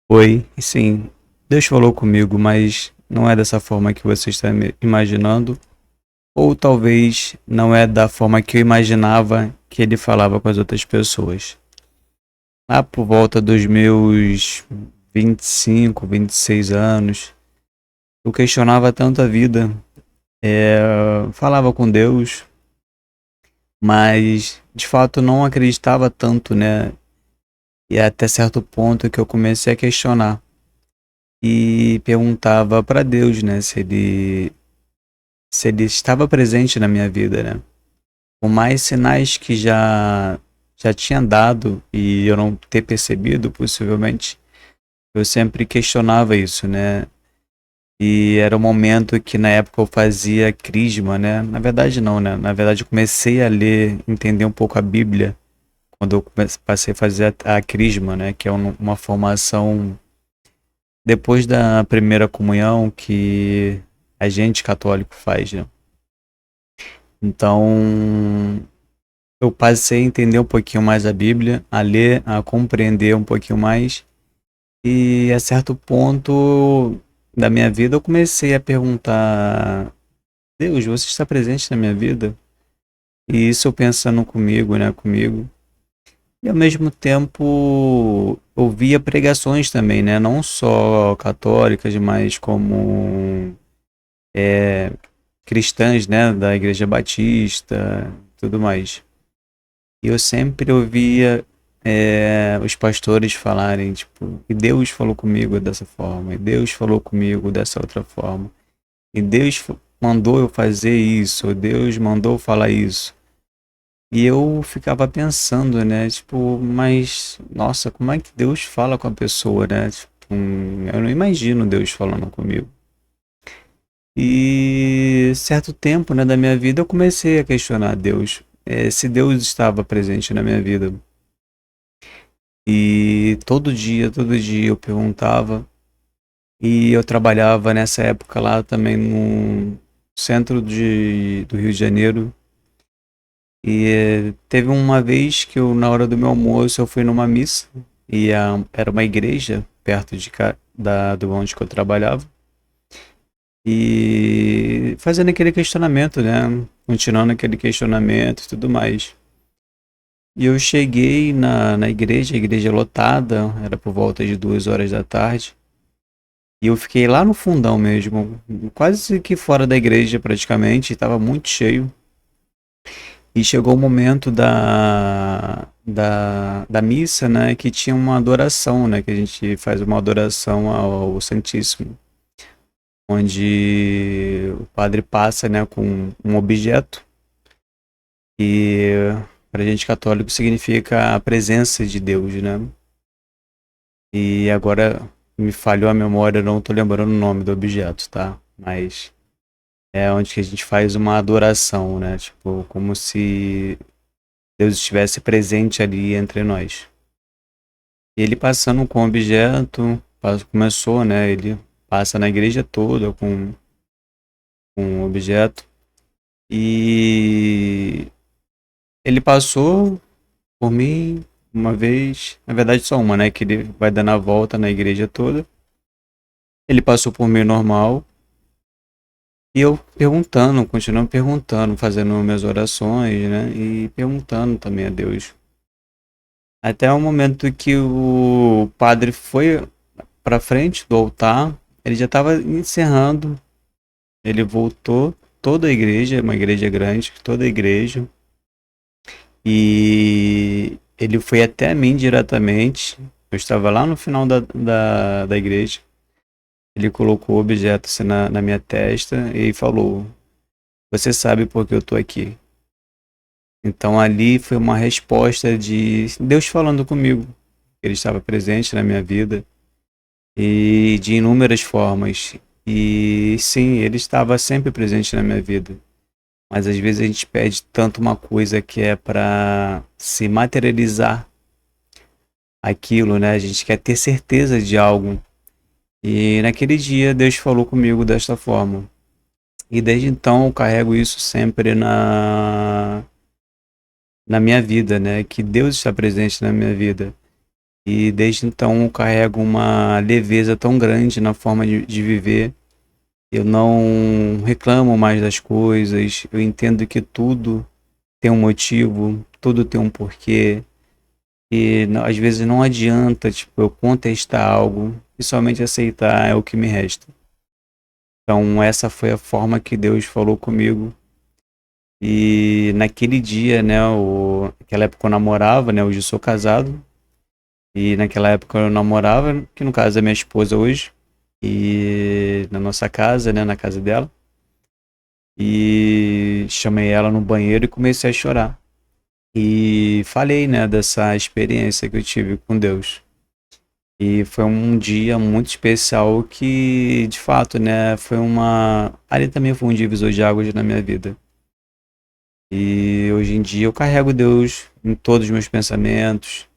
Oi, sim, Deus falou comigo, mas não é dessa forma que você está imaginando, ou talvez não é da forma que eu imaginava que ele falava com as outras pessoas. Lá por volta dos meus 25, 26 anos, eu questionava tanto a vida, falava com Deus, mas de fato não acreditava tanto, né? E é até certo ponto que eu comecei a questionar e perguntava para Deus, né, se ele estava presente na minha vida, né? Por mais sinais que já tinha dado e eu não ter percebido, possivelmente, eu sempre questionava isso, né? E era um momento que na época eu fazia crisma, né? Na verdade não, né? Na verdade eu comecei a ler, entender um pouco a Bíblia quando eu passei a fazer a crisma, né? Que é uma formação depois da primeira comunhão que a gente católico faz, né? Então, eu passei a entender um pouquinho mais a Bíblia, a ler, a compreender um pouquinho mais. E a certo ponto da minha vida eu comecei a perguntar: Deus, você está presente na minha vida? E isso eu pensando comigo, né? Comigo. E ao mesmo tempo eu via pregações também, né? Não só católicas, mas como cristãs, né? Da Igreja Batista, tudo mais. E eu sempre ouvia os pastores falarem, tipo, e Deus falou comigo dessa forma, e Deus falou comigo dessa outra forma, e Deus mandou eu fazer isso, ou Deus mandou eu falar isso. E eu ficava pensando, né, tipo, mas, nossa, como é que Deus fala com a pessoa, né? Tipo, eu não imagino Deus falando comigo. E certo tempo, né, da minha vida eu comecei a questionar Deus, se Deus estava presente na minha vida. E todo dia eu perguntava. E eu trabalhava nessa época lá também no centro do Rio de Janeiro. E teve uma vez que eu, na hora do meu almoço, eu fui numa missa. E era uma igreja perto do onde que eu trabalhava. E fazendo aquele questionamento, né? Continuando aquele questionamento e tudo mais. E eu cheguei na igreja, a igreja lotada, era por volta de 2 horas da tarde. E eu fiquei lá no fundão mesmo, quase que fora da igreja praticamente, estava muito cheio. E chegou o momento da missa, né, que tinha uma adoração, né, que a gente faz uma adoração ao Santíssimo, onde o padre passa, né, com um objeto e para a gente católico significa a presença de Deus, né? E agora me falhou a memória, eu não estou lembrando o nome do objeto, tá? Mas é onde que a gente faz uma adoração, né? Tipo, como se Deus estivesse presente ali entre nós. E ele passando com o objeto, começou, né? Ele passa na igreja toda com o objeto. E ele passou por mim uma vez, na verdade só uma, né? Que ele vai dando a volta na igreja toda. Ele passou por mim normal. E eu perguntando, continuando perguntando, fazendo minhas orações, né? E perguntando também a Deus. Até o momento que o padre foi para frente do altar, ele já estava encerrando. Ele voltou toda a igreja, uma igreja grande, toda a igreja, e ele foi até mim diretamente. Eu estava lá no final da igreja. Ele colocou o objeto assim, na minha testa e falou: Você sabe por que eu estou aqui? Então ali foi uma resposta de Deus falando comigo. Ele estava presente na minha vida e de inúmeras formas. E sim, ele estava sempre presente na minha vida. Mas às vezes a gente pede tanto uma coisa que é para se materializar aquilo, né? A gente quer ter certeza de algo. E naquele dia Deus falou comigo desta forma. E desde então eu carrego isso sempre na minha vida, né? Que Deus está presente na minha vida. E desde então eu carrego uma leveza tão grande na forma de viver. Eu não reclamo mais das coisas. Eu entendo que tudo tem um motivo, tudo tem um porquê. E às vezes não adianta, tipo, eu contestar algo e somente aceitar é o que me resta. Então essa foi a forma que Deus falou comigo. E naquele dia, né, naquela época eu namorava, né, hoje eu sou casado. E naquela época eu namorava, que no caso é minha esposa hoje. E na nossa casa, né, na casa dela. E chamei ela no banheiro e comecei a chorar. E falei, né, dessa experiência que eu tive com Deus. E foi um dia muito especial que, de fato, né, foi uma... Ali também foi um divisor de águas na minha vida. E hoje em dia eu carrego Deus em todos os meus pensamentos,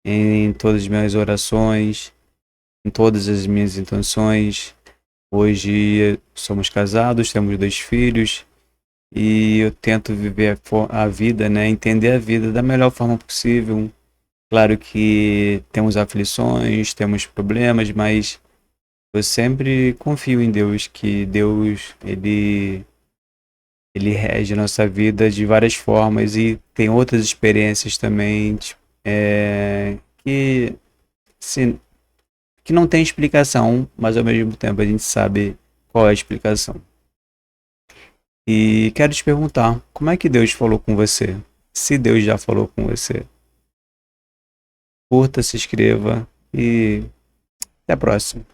em todas as minhas orações, em todas as minhas intenções. Hoje somos casados, temos 2 filhos e eu tento viver a vida, né, entender a vida da melhor forma possível. Claro que temos aflições, temos problemas, mas eu sempre confio em Deus, que Deus, ele rege a nossa vida de várias formas e tem outras experiências também, tipo, que, se, que não tem explicação, mas ao mesmo tempo a gente sabe qual é a explicação. E quero te perguntar, como é que Deus falou com você? Se Deus já falou com você. Curta, se inscreva e até a próxima.